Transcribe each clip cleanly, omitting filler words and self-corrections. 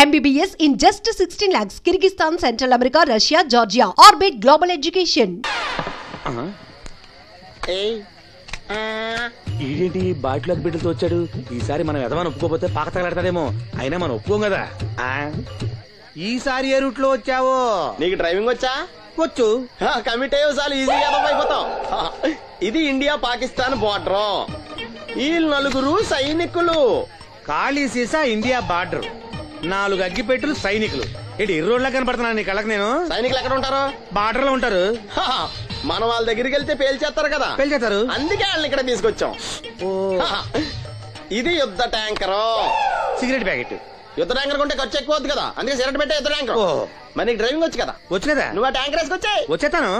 MBBS in just 16 lakhs. Kyrgyzstan, Central America, Russia, Georgia. Orbit Global Education. ఏంటి బాటిలోకి బిడ్డలతో వచ్చాడు? ఈసారి మనం ఎదమని ఒప్పుకోపోతే పాక తగలడతాడేమో. అయినా మనం ఒప్పుకోం కదా. ఈసారి ఏ రూట్ లో వచ్చావో? నీకు డ్రైవింగ్ వచ్చా? వచ్చు. కమిట్ అయ్యే సార్లు ఈజీగా అయిపోతాం. ఇది ఇండియా పాకిస్తాన్ బోర్డర్. ఈ 4 సైనికులు. ఖాళీ సీసా ఇండియా బార్డర్, 4 అగ్గిపెట్టులు సైనికులు. ఏంటి ఇర్రోడ్లా కనపడుతున్నాను నీ కళ్ళకి? నేను సైనికులు ఎక్కడ ఉంటారు? బార్డర్ లో ఉంటారు. మన వాళ్ళ దగ్గరికి వెళ్తే పేల్చేస్తారు కదా. పేల్చేస్తారు. అందుకే వాళ్ళని ఇక్కడ తీసుకొచ్చాం. ఇది యుద్ధ ట్యాంకర్. Cigarette packet. యుద్ధ ట్యాంకర్ కొంటే ఖర్చు ఎక్కువ అవుతుంది కదా, అందుకే సిగరెట్ పెట్టే యుద్ధ ట్యాంకర్. మరి నీకు డ్రైవింగ్ వచ్చు కదా? వచ్చు కదా. నువ్వు ఆ ట్యాంకర్ వేసుకొచ్చాయి. వచ్చేస్తాను.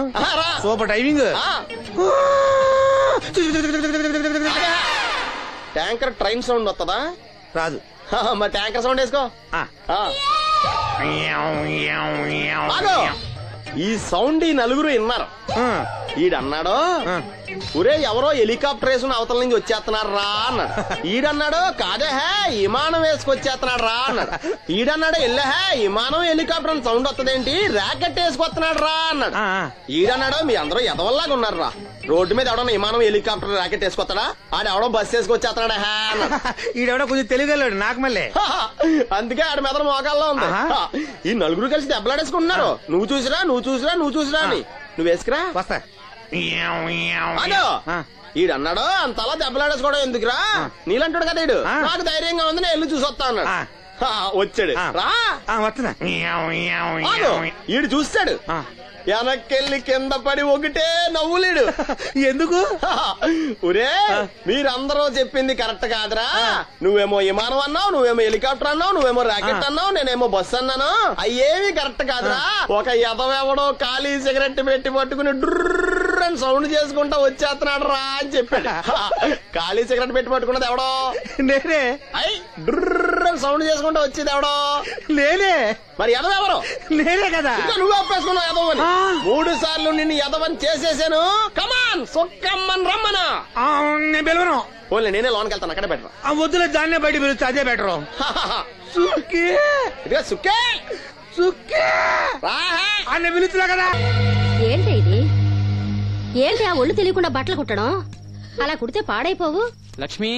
Super driving. Tanker train sound వస్తుందా? రాదు. మరి ట్యాంకర్ సౌండ్ వేసుకో. ఈ సౌండ్ ఈ 4 విన్నారు. ఈడన్నాడు, ఒరే ఎవరో హెలికాప్టర్ వేసుకుని అవతల నుంచి వచ్చేస్తున్నారు రా అన్నాడు. ఈడన్నాడు, కాదే విమానం వేసుకొచ్చేస్తున్నాడు రా అన్నాడు. ఈడన్నాడు, ఎల్లహే విమానం హెలికాప్టర్ సౌండ్ వస్తుందేంటి, ర్యాకెట్ వేసుకొస్తున్నాడు రా అన్నాడు. ఈడన్నాడు, మీ అందరూ ఎదవల్లాగా ఉన్నారు రా, రోడ్డు మీద ఎవడన్నా విమానం హెలికాప్టర్ ర్యాకెట్ వేసుకొస్తాడా? ఆడెవడో బస్సు వేసుకొచ్చేస్తున్నాడా అన్నాడు. ఈడెవడో కొంచెం తెలియగలడు నాకు మళ్ళీ. అందుకే ఆడ మీద మోకాల్లో ఉంది. ఈ 4 కలిసి దెబ్బలాడేసుకుంటున్నారు. నువ్వు చూసిరా అని. నువ్వు వేసుకురా. వస్తా. ఈడన్నాడు, అంతలా దెబ్బలాడేసుకోవడం ఎందుకురా, నీలంటాడు కదా ఈడు. నాకు ధైర్యంగా ఉంది, నేను వెళ్ళి చూసొస్తా అన్నాడు. వచ్చాడు. రా వస్తున్నా. ఈడు చూస్తాడు, వెనక్కెళ్ళి కింద పడి ఒకటే నవ్వులేడు. ఎందుకు? ఒరే మీరందరూ చెప్పింది కరెక్ట్ కాదురా, నువ్వేమో విమానం అన్నావు, నువ్వేమో హెలికాప్టర్ అన్నావు, నువ్వేమో రాకెట్ అన్నావు, నేనేమో బస్సు అన్నాను. అయ్యేవి కరెక్ట్ కాదురా. ఒక ఎదవెవడో ఖాళీ సిగరెట్ పెట్టి పట్టుకుని డ్రర్ అని సౌండ్ చేసుకుంటా వచ్చేస్తున్నాడు రా అని చెప్పాడు. ఖాళీ సిగరెట్ పెట్టి పట్టుకున్నది ఎవడో? నేనే. అయ్యి డ్రర్ అని సౌండ్ చేసుకుంటా వచ్చేది ఎవడో? నేనే. మరి ఎదవెవరు? నేనే కదా. నువ్వు ఒప్పేసుకున్నావు ఎదవని. 3 సార్లు నిన్ను ఎదవని చేసేసాను. కమాన్ సొక్కమ్మని రమ్మను. నేను పిలవను. ఓన్లీ నేనే లోనికి వెళ్తాను, అక్కడే బెటర్. వద్దులే, దాన్నే బయట పిలుస్తా, అదే బెటరు. సుక్కే సుక్కే సుక్కే అన్న పిలుస్తున్నా కదా. ఏంటి ఇది? ఏంటి ఆ ఒళ్ళు తెలియకుండా బట్టలు కుట్టడం? అలా కుడితే పాడైపోవు. లక్ష్మి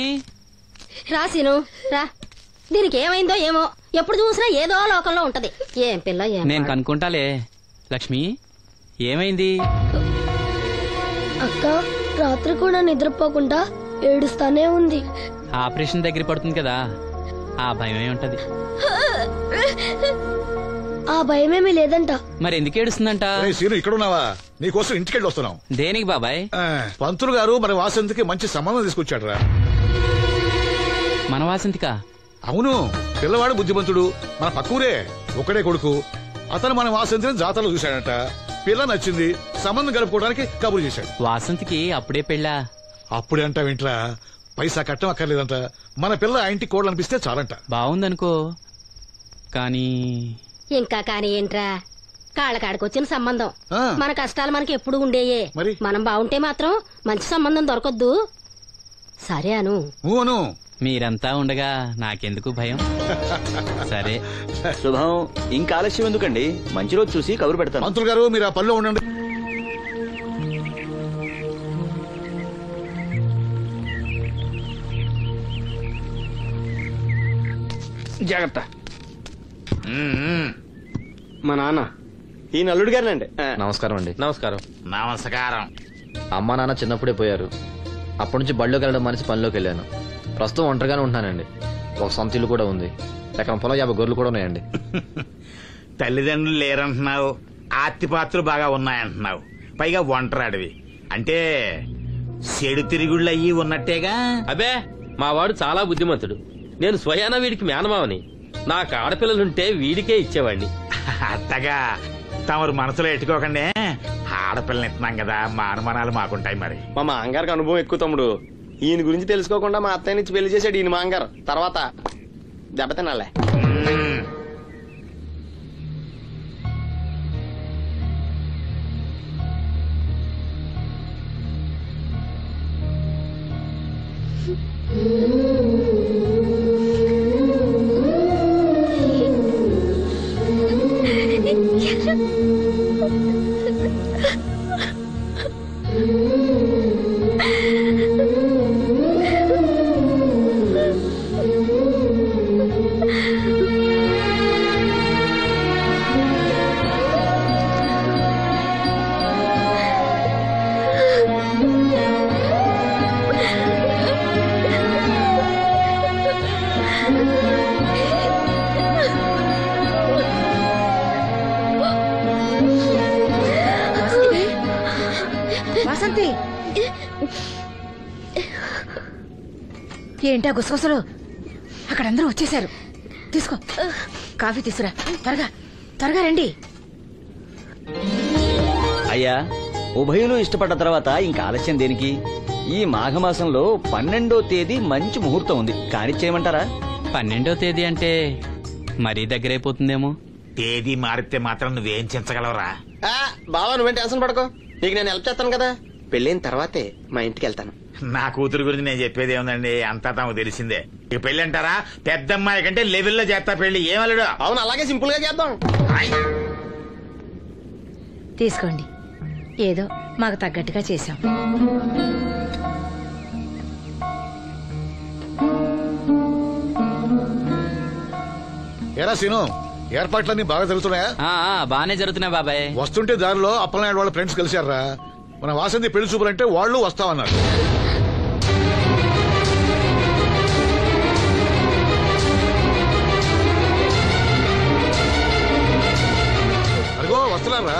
రాసిను రా. దీనికి ఏమైందో ఏమో, ఎప్పుడు చూసినా ఏదో లోకంలో ఉంటది. ఏం పిల్ల ఏం. నేను కనుక్కుంటాలే. లక్ష్మి ఏమైంది? అక్క రాత్రి కూడా నిద్రపోకుండా ఏడుస్తానే ఉంది. ఆపరేషన్ దగ్గర పడుతుంది కదా, ఆ భయమే ఉంటది. ఆ భయమేమీ లేదంట. మరి ఎందుకు ఏడుస్తుందంట? ఇక్కడ ఉన్నావా? నీకోసం ఇంటికెళ్ళి వస్తున్నాం. దేనికి బాబాయ్? పంతులు గారు మరి వాసంతికి మంచి సంబంధం తీసుకొచ్చాడు రా. మన వాసంతికా? అవును, పిల్లవాడు బుద్ధిమంతుడు, మన పక్కూరే, ఒకడే కొడుకు. అతను మన వాసంతిని జాతరలో చూశాడంట. పిల్ల నచ్చింది, సంబంధం కలుపుకోవడానికి కబురు చేశాడు. వాసంతికి అప్పుడే పెళ్ళా? అప్పుడే అంటావేంట్రా, పైసా కట్టం అక్కర్లేదంట. మన పిల్ల ఆ ఇంటికి కోడలనిపిస్తే చాలంట. బాగుందనుకో, కానీ ఇంకా కానీ ఏంట్రా, కాళ్ళకాడికొచ్చిన సంబంధం. మన కష్టాలు మనకి ఎప్పుడు ఉండేయే. మనం బాగుంటే మాత్రం మంచి సంబంధం దొరకొద్దు. సరే అను. మీరంతా ఉండగా నాకెందుకు భయం? సరే శుభం. ఇంకా ఆలస్యం ఎందుకండి, మంచి రోజు చూసి కబురు పెడతాను. మంత్రులు గారు మీరు ఆ పనిలో ఉండండి. జాగ్రత్త. మా నాన్న ఈ నల్లుడి గారినండి. నమస్కారం అండి. నమస్కారం. నమస్కారం. అమ్మా నాన్న చిన్నప్పుడే పోయారు. అప్పటి నుంచి బళ్ళోకి వెళ్ళడం మనిషి పనిలోకి వెళ్ళాను. ప్రస్తుతం ఒంటరిగానే ఉంటున్నానండి. ఒక సొంత ఇల్లు కూడా ఉంది. ఎకరం పొలం 50 గొర్రెలు కూడా ఉన్నాయండి. తల్లిదండ్రులు లేరంటున్నావు, ఆస్తిపాత్రులు బాగా ఉన్నాయంటున్నావు, పైగా ఒంటరాడివి అంటే చెడు తిరుగుళ్ళు అయ్యి ఉన్నట్టేగా. అబే మా వాడు చాలా బుద్ధిమంతుడు. నేను స్వయాన వీడికి మేనమావని. నాకు ఆడపిల్లలుంటే వీడికే ఇచ్చేవాడిని. అట్టగా తమరు మనసులో ఎట్టుకోకండి. ఆడపిల్లని ఇస్తున్నాం కదా, మా అనుమానాలు మాకుంటాయి. మరి మా మాంగారికి అనుభవం ఎక్కువ తమ్ముడు. ఈయన గురించి తెలుసుకోకుండా మా అత్తయ్య నుంచి పెళ్లి చేశాడు ఈయన మాంగారు. తర్వాత దెబ్బతినాలే. వాసంతి, ఏంటా గుసగుసలు? అక్కడ అందరూ వచ్చేసారు. తీసుకో, కాఫీ తీసురా. త్వరగా త్వరగా రండి. అయ్యా, ఉభయులు ఇష్టపడ్డ తర్వాత ఇంకా ఆలస్యం దేనికి? ఈ మాఘమాసంలో 12వ తేదీ మంచి ముహూర్తం ఉంది, కానిచ్చేయమంటారా? 12వ తేదీ అంటే మరీ దగ్గరైపోతుందేమో. తేదీ మారితే మాత్రం నువ్వేం చించగలవురా? బావా నువ్వేం టెన్షన్ పడకో, నీకు నేను హెల్ప్ చేస్తాను కదా. పెళ్ళైన తర్వాతే మా ఇంటికి వెళ్తాను. నా కూతురు గురించి నేను చెప్పేది ఏముందండి, అంతా తమకు తెలిసిందే. ఇక పెళ్లి అంటారా, పెద్దమ్మాయి కంటే లెవెల్లో చేస్తా పెళ్లి. ఏమల్లుడు? అవును, అలాగే సింపుల్ గా చేద్దాం. తీసుకోండి, ఏదో మాకు తగ్గట్టుగా చేశాం. ఏరా సీను, ఏర్పాట్లన్నీ బాగా జరుగుతున్నాయా? బాగానే జరుగుతున్నాయి బాబాయ్. వస్తుంటే దారిలో అప్పలనాయుడు వాళ్ళ ఫ్రెండ్స్ కలిశారా? మన వాసంతి పెళ్లి చూపులంటే వాళ్ళు వస్తామన్నారు. అదిగో వస్తున్నారా?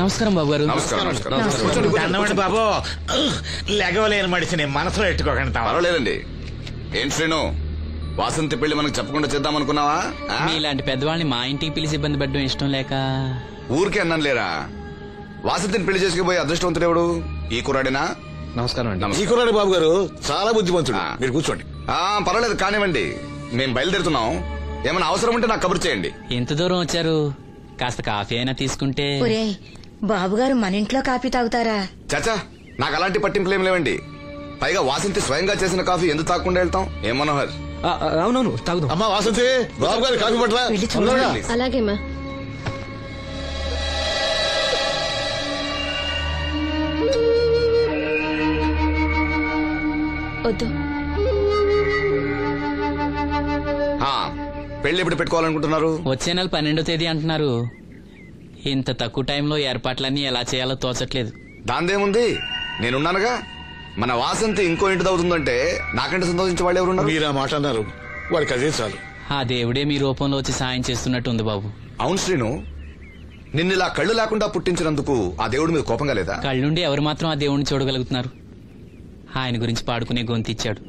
నమస్కారం బాబు గారు. అన్నమండి బాబు, లెగవలేని మడిచిని మనసులో ఎట్టుకోకండి. పర్వాలేదండి. ఏం శ్రీను, వాసంతి పెళ్లి మనకు చెప్పకుండా చేద్దాం అనుకున్నావా? మీలాంటి పెద్దవాళ్ళని మా ఇంటికి పిలిచి ఇబ్బంది పెట్టడం ఇష్టం లేక ఊరికే అన్నాను లేరా. వాసంతిని పెళ్లి చేసుకుపోయి అదృష్టవంతుడెవడు? ఈ కుర్రాడేనా? నమస్కారం అండి. ఈ కుర్రాడు బాబు గారు చాలా బుద్ధిమంతుడు. మీరు కూర్చోండి. పర్వాలేదు, కానివ్వండి. మేము బయలుదేరుతున్నాం. ఏమైనా అవసరం ఉంటే నాకు కబురు చేయండి. ఎంత దూరం వచ్చారు? కాస్త కాఫీ అయినా తీసుకుంటే. బాబుగారు మన ఇంట్లో కాఫీ తాగుతారా? చాచా, నాకు అలాంటి పట్టింపులు ఏం లేవండి. పైగా వాసంతి స్వయంగా చేసిన కాఫీ ఎందుకు తాగకుండా వెళ్తాం? ఏం మనోహర్? అవునవును, తాగుదాం. అమ్మా వాసంతి, బాబు గారు కాఫీ పట్ల. అలాగేమ్మా. వద్దు. పెళ్లి ఎప్పుడు పెట్టుకోవాలనుకుంటున్నారు? వచ్చే నెల 12వ తేదీ అంటున్నారు. ఇంత తక్కువ టైంలో ఏర్పాట్లన్నీ ఎలా చేయాలో తోచట్లేదు. దాందేముంది, నేనున్నానుగా. మన వాసంతి ఇంకో ఇంటి అవుతుందంటే నాకంటే సంతోషించే వాళ్ళు ఎవరున్నారు? మీరు ఆ మాట అన్నారు, వాడికి అదే చాలు. ఆ దేవుడే మీ రూపంలో వచ్చి సాయం చేస్తున్నట్టు ఉంది బాబు. అవును శ్రీను, నిన్నిలా కళ్ళు లేకుండా పుట్టించినందుకు ఆ దేవుడి మీద కోపంగా లేదా? కళ్ళుండి ఎవరు మాత్రం ఆ దేవుడిని చూడగలుగుతున్నారు? ఆయన గురించి పాడుకునే గొంతిచ్చాడు,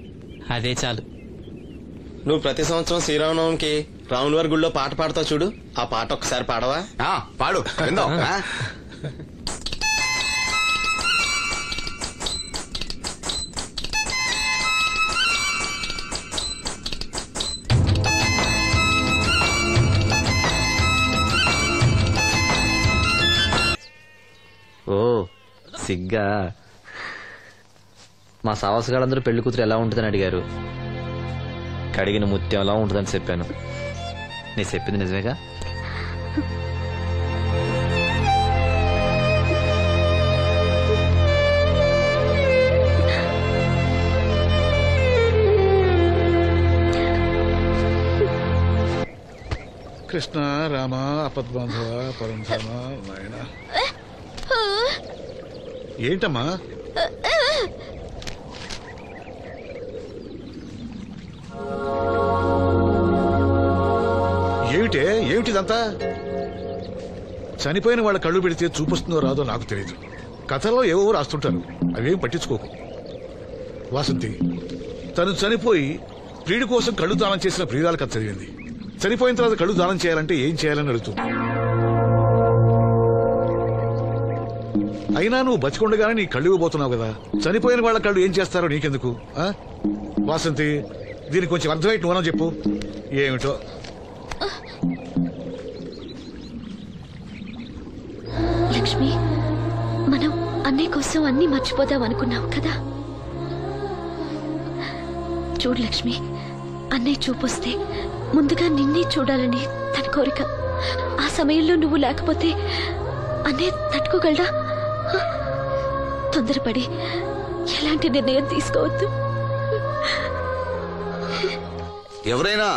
అదే చాలు. నువ్వు ప్రతి సంవత్సరం శ్రీరామనవమికి రాముల వారి గుళ్ళో పాట పాడతావు చూడు, ఆ పాట ఒక్కసారి పాడవా? పాడు, విందాం. ఓ సిగ్గా. మా సావాసగాళ్ళందరూ పెళ్లి కూతురు ఎలా ఉంటుందని అడిగారు. కడిగిన ముత్యం ఎలా ఉంటుందని చెప్పాను. నీ చెప్పింది నిజమేగా? కృష్ణ రామ అపద్బాంధవ పరంధామ నాయన. ఏంటమ్మా? ఏమిటిదంతా? చనిపోయిన వాళ్ళ కళ్ళు పెడితే చూపిస్తుందో రాదో నాకు తెలియదు. కథల్లో ఏవో రాస్తుంటారు, అవేం పట్టించుకోకు. వాసంతి తను చనిపోయి ప్రియుడి కోసం కళ్ళు దానం చేసిన ప్రియురాల కథ చదివింది. చనిపోయిన తర్వాత కళ్ళు దానం చేయాలంటే ఏం చేయాలని అడుగుతుంది. అయినా నువ్వు బతికొండగానే నీ కళ్ళు ఇవ్వబోతున్నావు కదా, చనిపోయిన వాళ్ళ కళ్ళు ఏం చేస్తారో నీకెందుకు? వాసంతి, దీనికి కొంచెం అర్థమైతే నువ్వనో చెప్పు. ఏమిటో లక్ష్మి, మనం అన్నయ్య కోసం అన్ని మర్చిపోదాం అనుకున్నాం కదా. చూడు లక్ష్మి, అన్నయ్య చూపొస్తే ముందుగా నిన్నే చూడాలని తన కోరిక. ఆ సమయంలో నువ్వు లేకపోతే అన్నయ్య తట్టుకోగలడా? తొందరపడి ఎలాంటి నిర్ణయం తీసుకోవద్దు. ఎవరైనా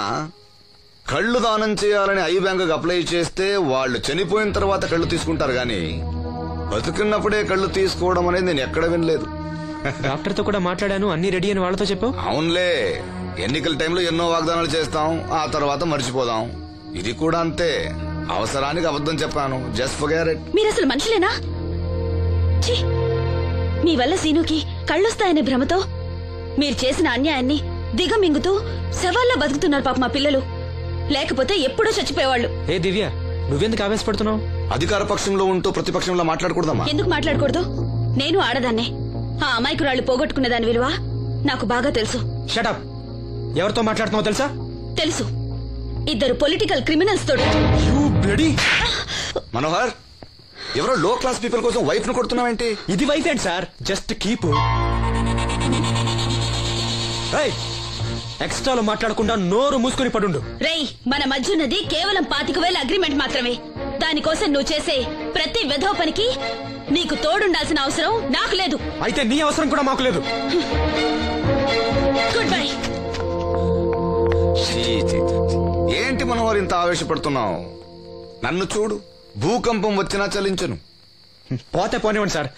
కళ్ళు దానం చేయాలని ఐ బ్యాంకుకి అప్లై చేస్తే వాళ్ళు చనిపోయిన తర్వాత కళ్ళు తీసుకుంటారు గాని బతుకున్నప్పుడే కళ్ళు తీసుకోవడం అనేది నేను ఎక్కడ వినలేదు. డాక్టర్ తో కూడా మాట్లాడాను, అన్ని రెడీ అని వాళ్ళతో చెప్పావు. అవునులే, ఎన్నికల టైంలో ఎన్నో వాగ్దానాలు చేస్తాం, ఆ తర్వాత మర్చిపోదాం. ఇది కూడా అంతే, అవసరానికి అబద్ధం చెప్పాను. Just forget it. మీరు అసలు మనుషులేనా? ఛీ! మీ వల్ల సీనుకి కళ్ళొస్తాయనే భ్రమతో మీరు చేసిన అన్యాయాన్ని దిగమింగుతూ శవాల్లో బతుకుతున్నారు పాప మా పిల్లలు. లేకపోతే ఎప్పుడూ చచ్చిపోయేవాళ్ళు. ఏ దివ్య, నువ్వెందుకు ఆవేశపడుతున్నావు? అధికార పక్షంలో ఉంటూ ప్రతిపక్షంలో మాట్లాడకూడదమ్మా. ఎందుకు మాట్లాడకూడదు? నేను ఆడదాన్నే. ఆ అమాయకురాళ్ళు పోగొట్టుకునే దాని విలువ నాకు బాగా తెలుసు. షటప్. ఎవరితో మాట్లాడుతున్నావు తెలుసా? తెలుసు. ఇద్దరు పొలిటికల్ క్రిమినల్స్ తోటి. మనోహర్, ఎవరో లో క్లాస్ పీపుల్ కోసం వైఫ్ ను కొడుతున్నావేంటి? ఇది వైఫ్ ఏంటి సార్? Just keep. ఎక్స్ట్రాలో మాట్లాడకుండా నోరు మూసుకుని పడుండు. రేయ్, మన మధ్య ఉన్నది కేవలం 25,000 అగ్రిమెంట్ మాత్రమే. దానికోసం నువ్వు చేసే ప్రతి వెధవ పనికి నీకు తోడుండాల్సిన అవసరం నాకు లేదు. అయితే నీ అవసరం కూడా మాకు లేదు. Good bye. ఏంటి మనోహర్ ఇంత ఆవేశపడుతున్నావు? నన్ను చూడు, భూకంపం వచ్చినా చలించను. పోతే పోనివ్వండి సార్,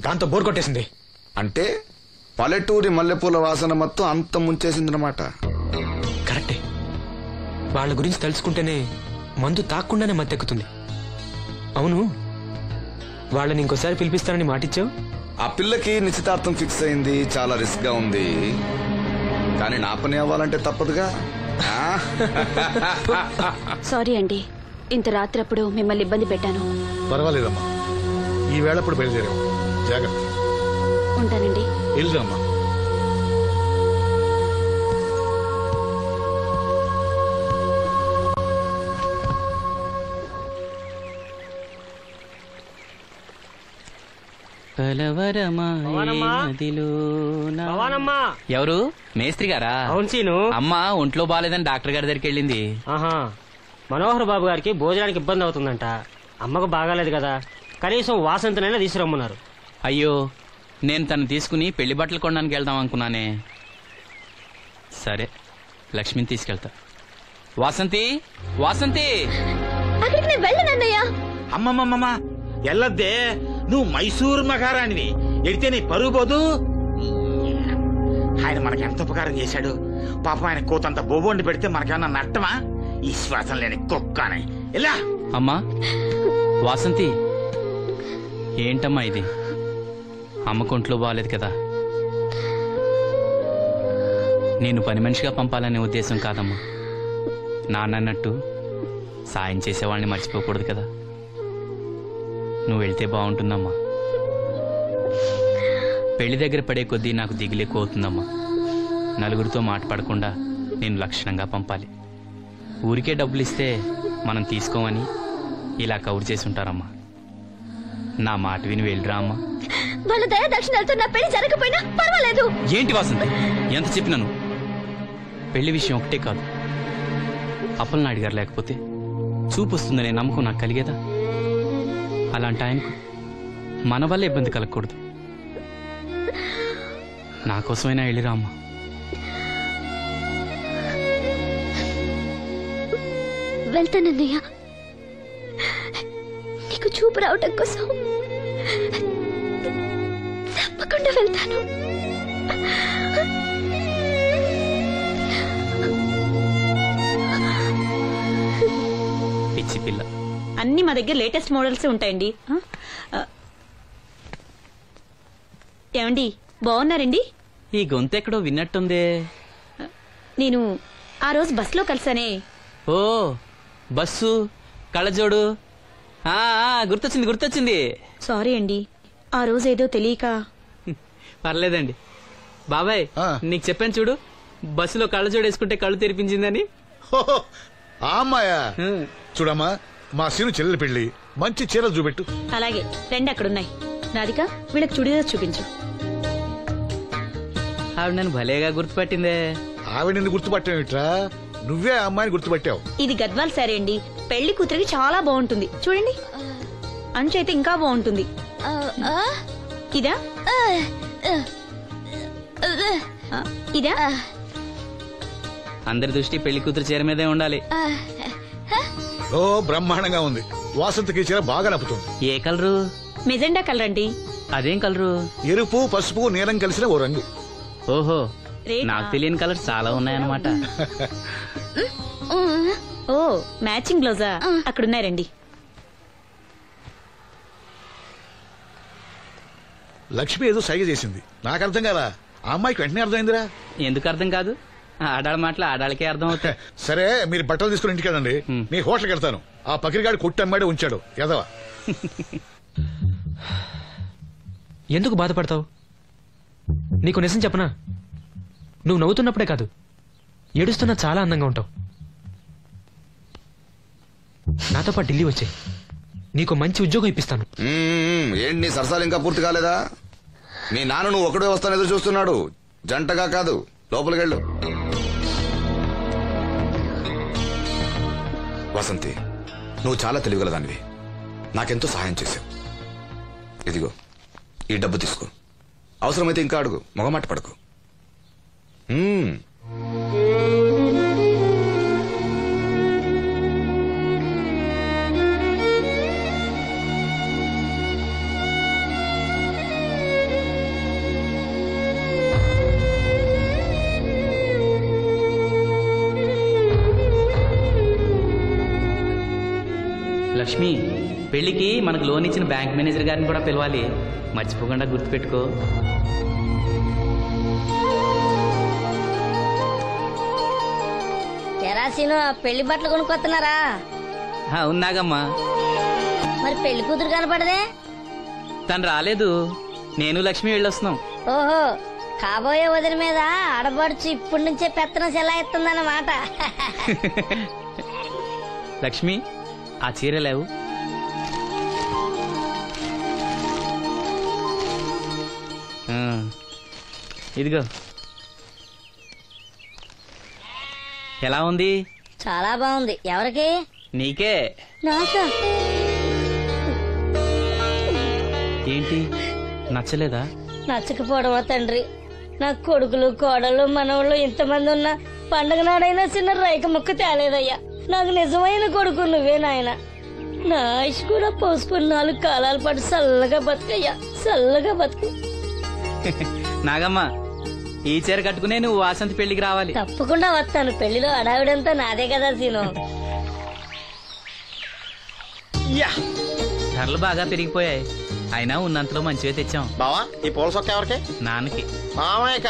దాంతో బోర్ కొట్టేసింది. అంటే పల్లెటూరి మల్లెపూల వాసన మొత్తం అంత ముంచేసిందన్నమాట. కరెక్టే. వాళ్ళ గురించి తెలుసుకుంటేనే మందు తాక్కుండానే మత్తెక్కుతుంది. అవును, వాళ్ళని ఇంకోసారి పిలిపిస్తానని మాటిచ్చావు. ఆ పిల్లకి నిశ్చితార్థం ఫిక్స్ అయింది. చాలా రిస్క్ గా ఉంది, కానీ నా పని అవ్వాలంటే తప్పదుగా. సారీ అండి, ఇంత రాత్రప్పుడు మిమ్మల్ని ఇబ్బంది పెట్టాను. పర్వాలేదమ్మా, ఈ వేళప్పుడు బయలుదేరావు. జాగ్రత్త. ఉంటానండి. వెళ్దామా. ఎవరు? మేస్త్రి గారా? అవును సీను. అమ్మ ఒంట్లో బాగాలేదని డాక్టర్ గారి దగ్గరికి వెళ్ళింది. ఆహా, మనోహర్ బాబు గారికి భోజనానికి ఇబ్బంది అవుతుందంట. అమ్మకు బాగాలేదు కదా, కనీసం వాసంతనైనా తీసుకురమ్మన్నారు. అయ్యో, నేను తను తీసుకుని పెళ్లి బట్టలు కొనడానికి వెళ్దాం అనుకున్నానే. సరే, లక్ష్మిని తీసుకెళ్తా. వాసంతి, వాసంతి. అమ్మమ్మమ్మ, ఎల్లద్దే, నువ్వు మైసూరు మహారాణివి. ఎడితే నీ పరుగు పోదు. ఆయన మనకి ఎంత ఉపకారం చేశాడు పాపం. ఆయన కోతంత బొబొండి పెడితే మనకేమన్నా నట్టమా? ఈ శ్వాసం లేని కుక్కనే. ఇలా అమ్మా. వాసంతి, ఏంటమ్మా ఇది? అమ్మకుంట్లో బాగాలేదు కదా. నేను పని మనిషిగా పంపాలనే ఉద్దేశం కాదమ్మా. నాన్నన్నట్టు సాయం చేసేవాళ్ళని మర్చిపోకూడదు కదా. నువ్వు వెళ్తే బాగుంటుందమ్మా. పెళ్లి దగ్గర పడే కొద్దీ నాకు దిగులు ఎక్కువ అవుతుందమ్మా. నలుగురితో మాట పడకుండా నేను లక్షణంగా పంపాలి. ఊరికే డబ్బులు ఇస్తే మనం తీసుకోమని ఇలా కవర్ చేసి ఉంటారమ్మా. నా మాట విని వెళ్ళిరా అమ్మా. వాళ్ళ దయా దక్షిణాలతో నా పెళ్లి జరగకపోయినా పర్వాలేదు. ఏంటి వాసంతి, ఎంత చెప్పినాను? పెళ్లి విషయం ఒకటే కాదు, అప్పలనాయుడు గారు లేకపోతే చూపు వస్తుందనే నమ్మకం నాకు కలిగేదా? అలాంటి ఆయనకు మన వల్ల ఇబ్బంది కలగకూడదు. నా కోసమైనా వెళ్ళిరా అమ్మా. వెళ్తానన్నయ్య, నీకు చూపు రావటం కోసం తప్పకుండా వెళ్తాను. పిచ్చి పిల్ల. అన్ని మా దగ్గర లేటెస్ట్ మోడల్స్ ఉంటాయండి. ఏమండి, బాగున్నారండి? ఈ గొంతు ఎక్కడో విన్నట్టుందే. నేను ఆ రోజు బస్సులో కలిసానే. ఓ, బస్సు, కళ్ళజోడు. గుర్తొచ్చింది గుర్తొచ్చింది. సారీ అండి, ఆ రోజు ఏదో తెలియక. పర్లేదండి. బాబాయ్, నీకు చెప్పాను చూడు, బస్సులో కళ్ళజోడు వేసుకుంటే కళ్ళు తెరిపించిందని. అమ్మాయా? చూడమ్మా, మా సీను చెల్లెలి పెళ్లి, మంచి చీరలు చూపెట్టు. అలాగే, రెండు అక్కడున్నాయి. రాధిక, వీళ్ళకి చుడిదార్ చూపించు. ఆవిడ నన్ను భలేగా గుర్తుపట్టిందే. ఆవిడ నిన్ను గుర్తుపట్టేమిట్రా? నువ్వే ఆ అమ్మాయిని గుర్తుపట్టావు. ఇది గద్వాల్ సారీ అండి. పెళ్లి కూతురికి చాలా బాగుంటుంది. చూడండి, అంచు అయితే ఇంకా బాగుంటుంది. ఇదా ఇదా? అందరి దృష్టి పెళ్లి కూతురు చీర మీదే ఉండాలి. ఓ బ్రహ్మాండంగా ఉంది. వాసంతకి చీర బాగా నప్పుతుంది. ఏ కలరు? మెజెండా కలర్ అండి. అదేం కలరు? ఎరుపు, పసుపు, నీలం కలిసిన ఓ రంగు. ఓహో, నాకు తెలియని కలర్స్ చాలా ఉన్నాయన్నమాట. ఓ మ్యాచింగ్ బ్లౌజా? అక్కడున్నారండి. లక్ష్మి ఏదో సైగ చేసింది, నాకు అర్థం కాదా? ఆ అమ్మాయికి వెంటనే అర్థమైందిరా. ఎందుకు అర్థం కాదు? ఆడాళ్ళ మాటలు ఆడాళ్ళకే అర్థం అవుతాయి. సరే, మీరు బట్టలు తీసుకుని ఇంటికి వెళ్ళండి. నీ హోటల్కి వెళ్తాను. ఆ పకిరిగాడు కొట్టి అమ్మాడే ఉంచాడు ఎదవా. ఎందుకు బాధపడతావు? నీకు నిజం చెప్పనా? నువ్వు నవ్వుతున్నప్పుడే కాదు, ఏడుస్తున్నా చాలా అందంగా ఉంటావు. నాతో పాటు ఢిల్లీ వచ్చాయి, నీకు మంచి ఉద్యోగం ఇప్పిస్తాను. ఏంటి నీ సరసాలు ఇంకా పూర్తి కాలేదా? మీ నాన్న నువ్వు ఒకడే వస్తాను ఎదురు చూస్తున్నాడు, జంటగా కాదు. లోపలికెళ్ళు. వసంతి, నువ్వు చాలా తెలివిగలదానివి. నాకెంతో సహాయం చేశావు. ఇదిగో ఈ డబ్బు తీసుకో. అవసరమైతే ఇంకా అడుగు, మొగమాట పడకు. లక్ష్మి, పెళ్లికి మనకు లోన్ ఇచ్చిన బ్యాంక్ మేనేజర్ గారిని కూడా పిలవాలి. మర్చిపోకుండా గుర్తుపెట్టుకో. ఎరాసీను పెళ్లి బట్టలు కొనుక్కొస్తున్నారా? ఉన్నాగమ్మా. మరి పెళ్లి కూతురు కనపడదే? తను రాలేదు, నేను లక్ష్మి వెళ్ళొస్తున్నాం. ఓహో, కాబోయే వదిన మీద ఆడబడుచు ఇప్పటి నుంచే పెత్తనం సెలాయిస్తుందన్నమాట. లక్ష్మి, ఆ చీర లేవు. ఇదిగో. ఎలా ఉంది? చాలా బాగుంది. ఎవరికి? నీకే. నాకా? ఏంటి, నచ్చలేదా? నచ్చకపోవడమా తండ్రి? నా కొడుకులు, కోడళ్ళు, మనవాళ్ళు ఇంతమంది ఉన్నా పండగ నాడైనా చిన్న రైక ముక్క తేలేదయ్యా. నాకు నిజమైన కొడుకు నువ్వే నాయన. నా ఆయుష్ కూడా పోసుకుని 4 కాలాల పాటు చల్లగా బతుకయ్యా, చల్లగా బతుకు. నాగమ్మ, ఈ చీర కట్టుకునే నువ్వు వాసంతి పెళ్లికి రావాలి. తప్పకుండా వస్తాను. పెళ్లిలో అడావిడంతా నాదే కదా సీను. ధరలు బాగా పెరిగిపోయాయి, అయినా ఉన్నంతలో మంచిగా తెచ్చాం. బావా, ఈ పూల సొక్క ఎవరికి? నాన్నకి. మామయ్యక.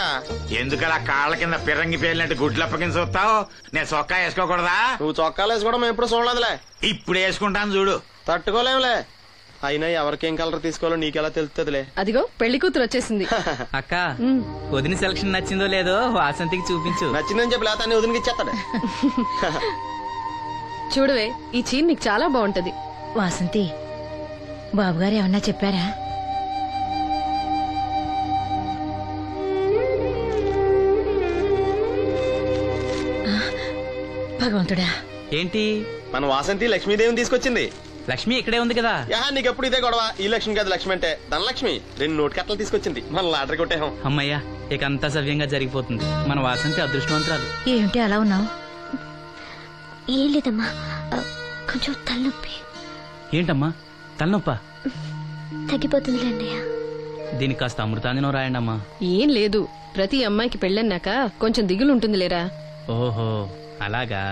ఎందుకలా కాళ్ళ కింద పిరంగి పేలినట్టు గుడ్లు అప్పకింద చూస్తావు? నేను చొక్కా వేసుకోకూడదా? నువ్వు చొక్కాలు వేసుకోవడం మేము ఎప్పుడు చూడలేదులే. ఇప్పుడు వేసుకుంటాను చూడు. తట్టుకోలేములే. అయినా ఎవరికేం కలర్ తీసుకోవాలో నీకెలా తెలుస్తుందిలే. అదిగో పెళ్లి కూతురు వచ్చేసింది. అక్క, వదిన సెలక్షన్ నచ్చిందో లేదో వాసంతికి చూపించు. నచ్చిందని చెప్పి లేత వదినకి ఇచ్చేస్తాడు. చూడవే, ఈ చీర నీకు చాలా బాగుంటది. వాసంతి, బాబుగారు ఏమన్నా చెప్పారా? భగవంతుడా. ఏంటి? మన వాసంతి లక్ష్మీదేవిని తీసుకొచ్చింది. లక్ష్మి ఇక్కడే ఉంది కదా. నీకెప్పుడు ఇదే గొడవ. ఈ లక్ష్మి కాదు, లక్ష్మి అంటే ధనలక్ష్మి. 2 నోటు కట్టలు తీసుకొచ్చింది. మన లాటరీ కొట్టేహం. అమ్మయ్యా, ఇక అంతా సవ్యంగా జరిగిపోతుంది. మన వాసంతి అదృష్టవంతురాలు. ఏమిటి అలా ఉన్నావు? ఏం లేదమ్మా, కొంచెం తలనొప్పి. ఏంటమ్మా తలనొప్పా? తగ్గిపోతుంది అన్నయ్య. దీనికి కాస్త అమృతాంజనం రాయండి అమ్మా. ఏం లేదు, ప్రతి అమ్మాయికి పెళ్ళన్నాక కొంచెం దిగులు ఉంటుంది లేరా. ఓహో, అలాగా.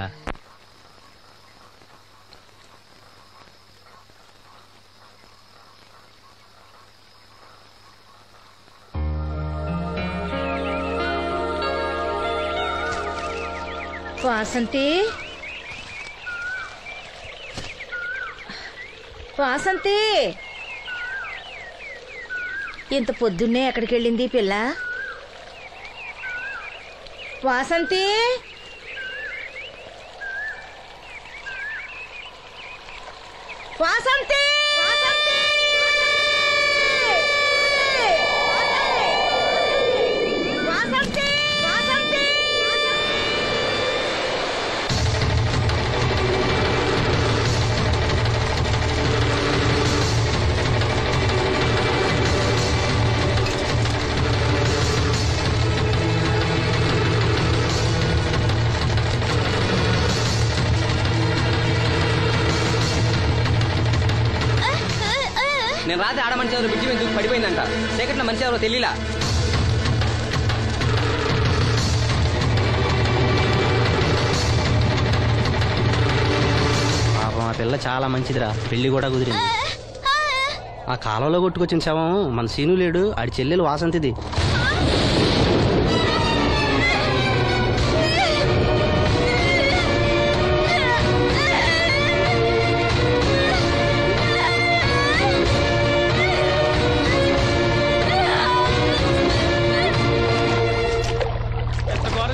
వాసంతి, వాసంతి, ఇంత పొద్దున్నే ఎక్కడికి వెళ్ళింది పిల్ల? వాసంతి, వాసంతి, నేను రాత్రి ఆడ మనిషి ఎవరు బ్రిడ్జి మీద దూకి పడిపోయిందంట. చీకట్లో మనిషి ఎవరో తెలియలా. పాపం ఆ పిల్ల చాలా మంచిదిరా, పెళ్లి కూడా కుదిరింది. ఆ కాలంలో కొట్టుకొచ్చిన శవం మన సీను లేడు, ఆడి చెల్లెలు వాసంతిది.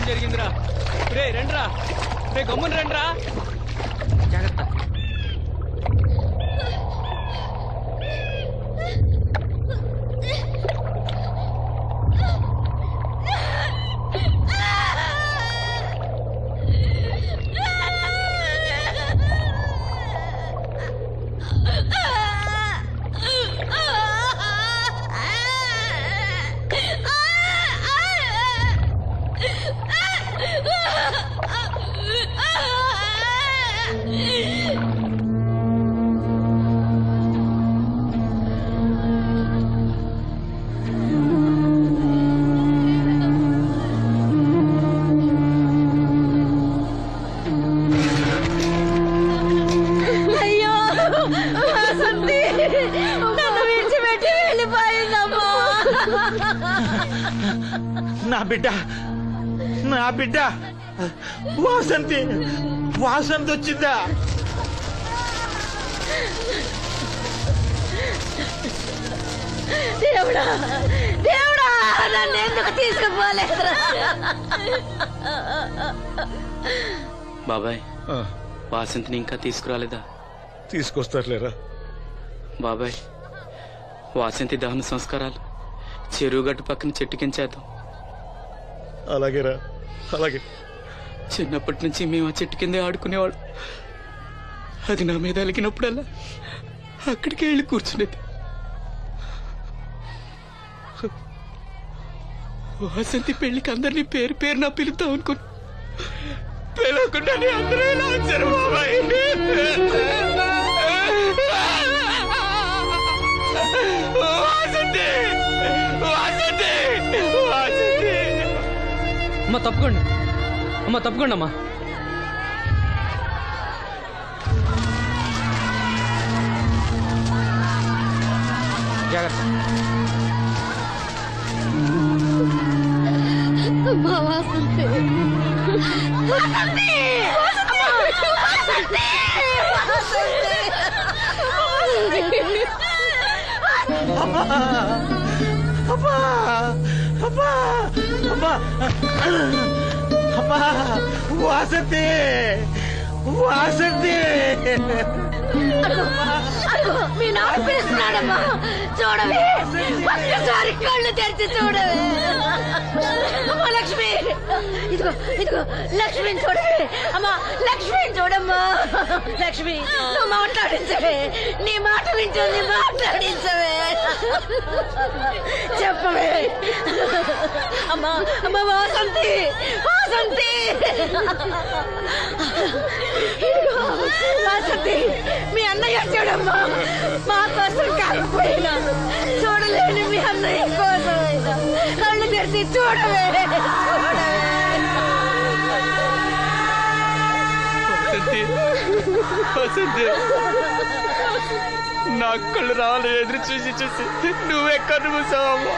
జరిగిందిరా. రే రండ్రా, రే గమ్మున రండ్రా. జాగ్రత్త. నా బిడ్డ వాసంతి వచ్చిందా? దేవుడా దేవుడా, నన్ను ఎందుకు తీసుకుపోలేదురా? బాబాయ్, వాసంతిని ఇంకా తీసుకురాలేదా? తీసుకొస్తారులేరా బాబాయ్. వాసంతి దహన సంస్కారాలు చెరువు గట్టు పక్కన చెట్టు కించేద్దాం. అలాగేరా, అలాగే. చిన్నప్పటి నుంచి మేము ఆ చెట్టు కిందే ఆడుకునేవాడు. అది నా మీద అలిగినప్పుడల్లా అక్కడికే వెళ్ళి కూర్చునేది. వాసంతి పెళ్లికి అందరినీ పేరు పేరున పిలుద్దాం అనుకుని పిలవకుండానే అందరూ ఇలా వచ్చారు బాబాయ్. అమ్మ తప్పుకోండి, అమ్మ తప్పుకోండి అమ్మా. జాగ్రత్త. వాసంతి మీ నాన్న పిలుస్తున్నాడమ్మా, చూడవే, ఒక్కసారి కళ్ళు తెరిచి చూడవే. అమ్మా లక్ష్మి, ఇదిగో ఇదిగో లక్ష్మిని చూడవే. అమ్మా లక్ష్మిని చూడమ్మా. లక్ష్మి, నువ్వు మాట్లాడించవే, నీ మాట వింటుంది, మాట్లాడించవే, చెప్పవే. అమ్మా అమ్మా వాసంతి, వాసంతి, వాసంతి, మీ అన్నయ్య చూడమ్మా. మా కోసం కాకపోయినా చూడలేని మీ అన్నయ్య కోసమైనా కళ్ళు తెరిచి చూడవే, చూడవే. నా కళ్ళు రావాలి ఎదురు చూసి చూసి నువ్వెక్కడ మూసావమ్మా.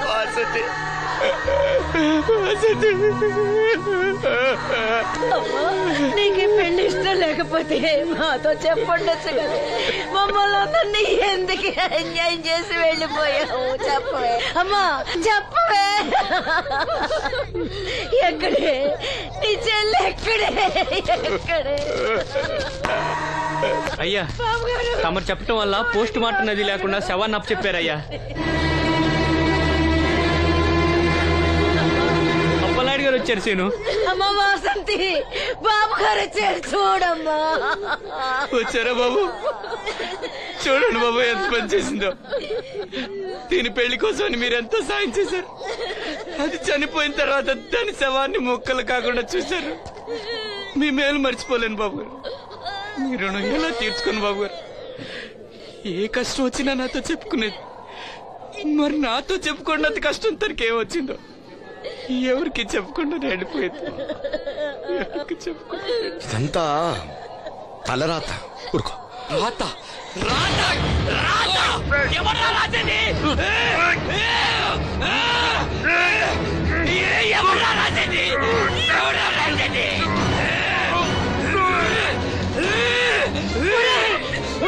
వాసంతి, నీకు పెళ్లి ఇష్టం లేకపోతే మాతో చెప్పండొచ్చు కదా. మమ్మల్ని అందరినీ ఎందుకు ఎంజాయ్ చేసి వెళ్ళిపోయావు? చెప్పవే అమ్మా, చెప్పవే. ఎక్కడే నీ చెల్లి? ఎక్కడే ఎక్కడే? అయ్యా, తమరు చెప్పటం వల్ల పోస్ట్ మార్టం నది లేకుండా శవాన్ని అప్పచెప్పారయ్యా. అప్పలాడి గారు వచ్చారు సీను. అమ్మ వాసంతి, బాబు గారు వచ్చారు, చూడమ్మా. వచ్చారా బాబు? చూడండి బాబు ఎంత పని చేసిందో. దీని పెళ్లి కోసం మీరెంతో సాయం చేశారు. అది చనిపోయిన తర్వాత దాని శవాన్ని ముక్కలు కాకుండా చూశారు. మీ మేలు మర్చిపోలేను బాబు గారు. మీ రుణం ఎలా తీర్చుకోను బాబు గారు. ఏ కష్టం వచ్చినా నాతో చెప్పుకునేది. మరి నాతో చెప్పుకున్నంత కష్టం తనకి ఏమొచ్చిందో ఎవరికి చెప్పుకుండా వెళ్ళిపోయింది. ఎవరికి చెప్పుకుండా ఇదంతా తలరాత. ఊరుకో. రాత రాత రాత ఎవరా రాసేది? ఎవరా రాసేది? ఎవరా రాసేది?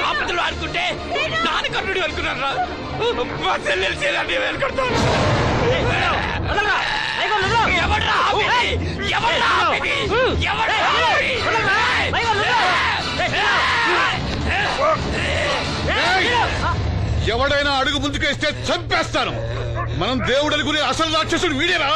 ఆపదలు ఆడుకుంటే నాన్న కర్ణుడు అనుకున్నారా? మా చెల్లెలు చేయాలని వెళ్ళుకుంటాను. ఎవడ్రా ఆపేది? ఎవడ్రా ఆపేది? ఎవడ్రా ఆపేది? ఎవడైనా అడుగు ముందుకేస్తే చంపేస్తాను. మనం దేవుడు అనుకునే అసలు రాక్షసుడు వీడేరా?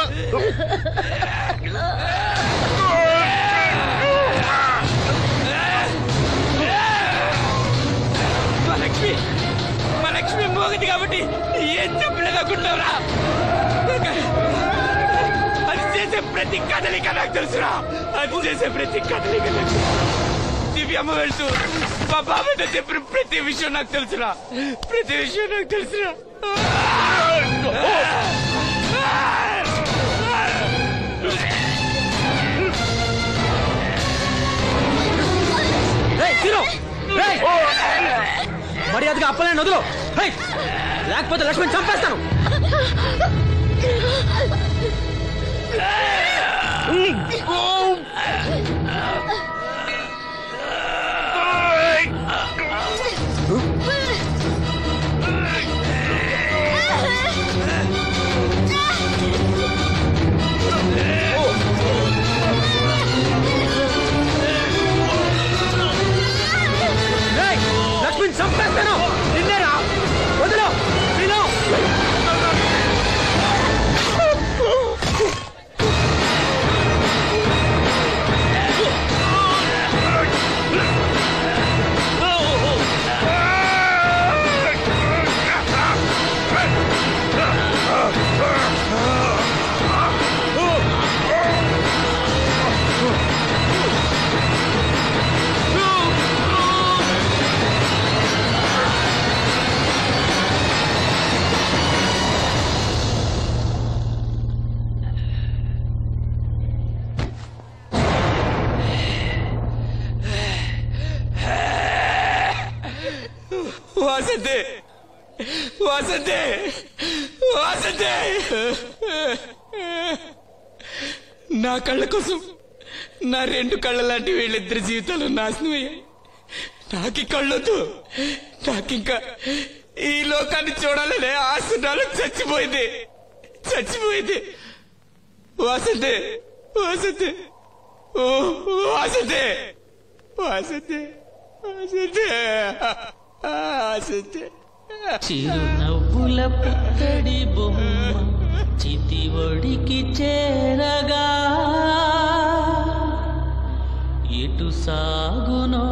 మా లక్ష్మి మోగది కాబట్టి ఏం చెప్పలేదనుకుంటావురా? అది చేసే ప్రతి కదలిక నాకు తెలుసురా. అది చేసే ప్రతి కదలిక నాకు దివ్యమ్మ వెళ్తూ మా బాబాయ్తో చెప్పిన ప్రతి విషయం నాకు తెలుసురా. ప్రతి విషయం నాకు తెలుసురా. మర్యాదగా అప్పలేని వదులు, లేకపోతే లక్ష్మణ్ చంపేస్తాను. లక్ష్మణ్ చంపేస్తాను. నిన్నేరా వదులు. వాసంతే వాసంతే వాసంతే నా కళ్ళ కోసం నా రెండు కళ్ళ లాంటి వీళ్ళిద్దరి జీవితాలు నాశనమయ్యాయి. నాకి కళ్ళొద్దు. నాకింకా ఈ లోకాన్ని చూడాలనే ఆశ నాలో చచ్చిపోయింది. చచ్చిపోయింది. వాసంతే వాసంతే ఓ వాసంతే వాసంతే వాసంతే. చిరునవ్వుల పుత్తడి బొమ్మ చితి ఒడికి చేరగా ఎటు సాగునో